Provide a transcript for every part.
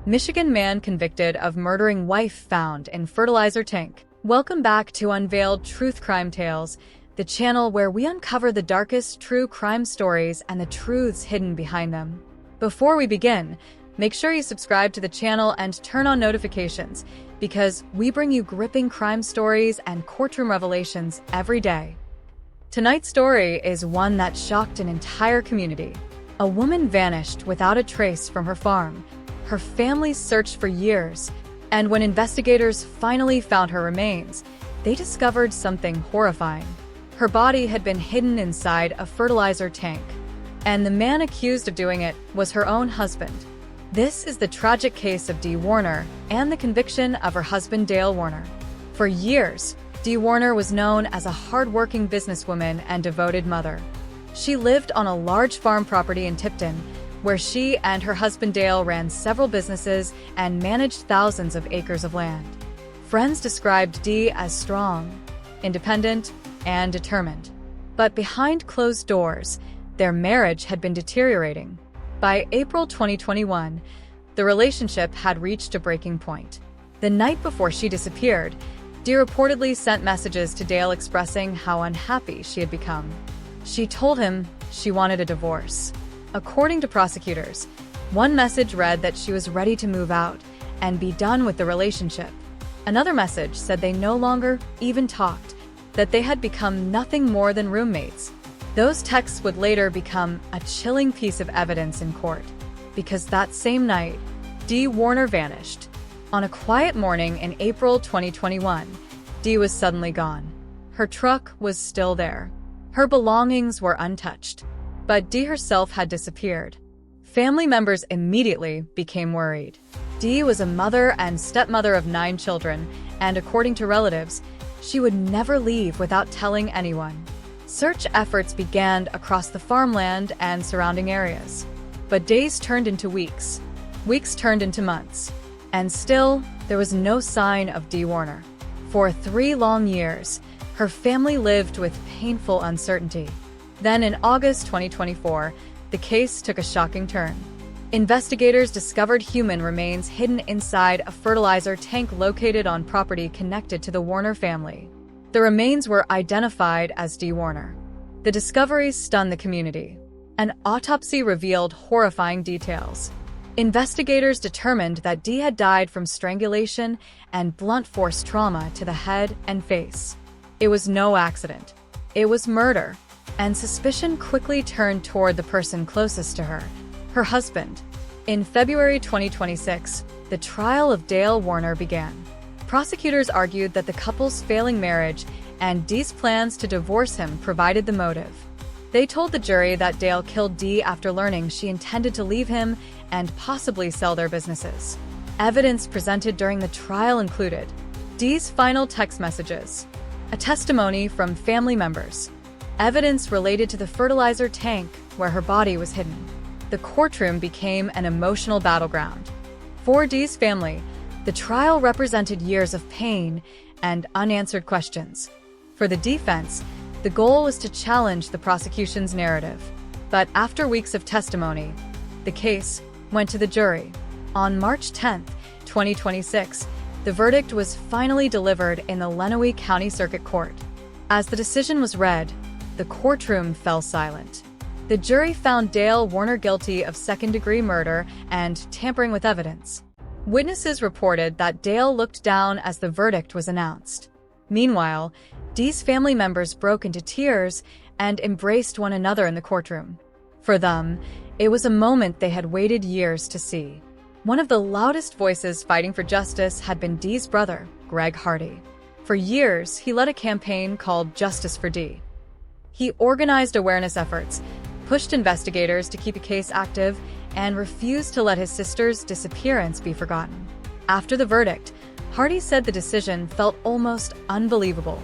Michigan man convicted of murdering wife found in fertilizer tank. Welcome back to Unveiled Truth-Crime Tales, the channel where we uncover the darkest true crime stories and the truths hidden behind them. Before we begin, make sure you subscribe to the channel and turn on notifications, because we bring you gripping crime stories and courtroom revelations every day. Tonight's story is one that shocked an entire community. A woman vanished without a trace from her farm. Her family searched for years, and when investigators finally found her remains, they discovered something horrifying. Her body had been hidden inside a fertilizer tank, and the man accused of doing it was her own husband. This is the tragic case of Dee Warner and the conviction of her husband Dale Warner. For years, Dee Warner was known as a hard-working businesswoman and devoted mother. She lived on a large farm property in Tipton, where she and her husband Dale ran several businesses and managed thousands of acres of land. Friends described Dee as strong, independent, and determined. But behind closed doors, their marriage had been deteriorating. By April 2021, the relationship had reached a breaking point. The night before she disappeared, Dee reportedly sent messages to Dale expressing how unhappy she had become. She told him she wanted a divorce. According to prosecutors, one message read that she was ready to move out and be done with the relationship. Another message said they no longer even talked, that they had become nothing more than roommates. Those texts would later become a chilling piece of evidence in court, because that same night, Dee Warner vanished. On a quiet morning in April 2021, Dee was suddenly gone. Her truck was still there. Her belongings were untouched. But Dee herself had disappeared. Family members immediately became worried. Dee was a mother and stepmother of 9 children, and according to relatives, she would never leave without telling anyone. Search efforts began across the farmland and surrounding areas. But days turned into weeks. Weeks turned into months. And still, there was no sign of Dee Warner. For 3 long years, her family lived with painful uncertainty. Then in August 2024, the case took a shocking turn. Investigators discovered human remains hidden inside a fertilizer tank located on property connected to the Warner family. The remains were identified as Dee Warner. The discoveries stunned the community. An autopsy revealed horrifying details. Investigators determined that Dee had died from strangulation and blunt force trauma to the head and face. It was no accident. It was murder. And suspicion quickly turned toward the person closest to her, her husband. In February 2026, the trial of Dale Warner began. Prosecutors argued that the couple's failing marriage and Dee's plans to divorce him provided the motive. They told the jury that Dale killed Dee after learning she intended to leave him and possibly sell their businesses. Evidence presented during the trial included Dee's final text messages, a testimony from family members, evidence related to the fertilizer tank where her body was hidden. The courtroom became an emotional battleground. For Dee's family, the trial represented years of pain and unanswered questions. For the defense, the goal was to challenge the prosecution's narrative. But after weeks of testimony, the case went to the jury. On March 10, 2026, the verdict was finally delivered in the Lenawee County Circuit Court. As the decision was read, the courtroom fell silent. The jury found Dale Warner guilty of second-degree murder and tampering with evidence. Witnesses reported that Dale looked down as the verdict was announced. Meanwhile, Dee's family members broke into tears and embraced one another in the courtroom. For them, it was a moment they had waited years to see. One of the loudest voices fighting for justice had been Dee's brother, Greg Hardy. For years, he led a campaign called Justice for Dee. He organized awareness efforts, pushed investigators to keep a case active, and refused to let his sister's disappearance be forgotten. After the verdict, Hardy said the decision felt almost unbelievable.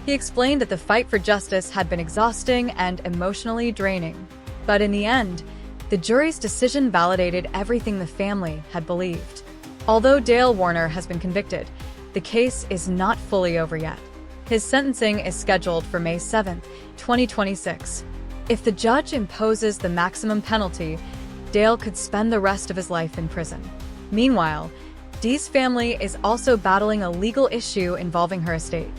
He explained that the fight for justice had been exhausting and emotionally draining. But in the end, the jury's decision validated everything the family had believed. Although Dale Warner has been convicted, the case is not fully over yet. His sentencing is scheduled for May 7, 2026. If the judge imposes the maximum penalty, Dale could spend the rest of his life in prison. Meanwhile, Dee's family is also battling a legal issue involving her estate.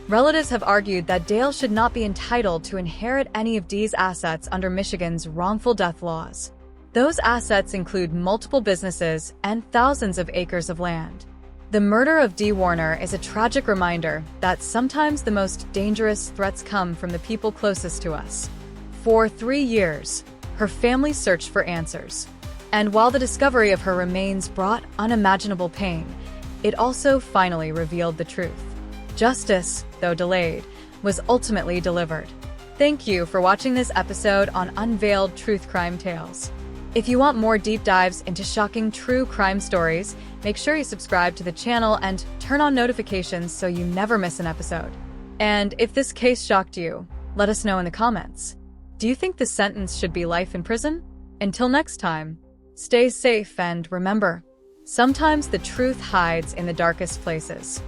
Relatives have argued that Dale should not be entitled to inherit any of Dee's assets under Michigan's wrongful death laws. Those assets include multiple businesses and thousands of acres of land. The murder of Dee Warner is a tragic reminder that sometimes the most dangerous threats come from the people closest to us. For 3 years, her family searched for answers. And while the discovery of her remains brought unimaginable pain, it also finally revealed the truth. Justice, though delayed, was ultimately delivered. Thank you for watching this episode on Unveiled Truth-Crime Tales. If you want more deep dives into shocking true crime stories, make sure you subscribe to the channel and turn on notifications so you never miss an episode. And if this case shocked you, let us know in the comments. Do you think the sentence should be life in prison? Until next time, stay safe and remember, sometimes the truth hides in the darkest places.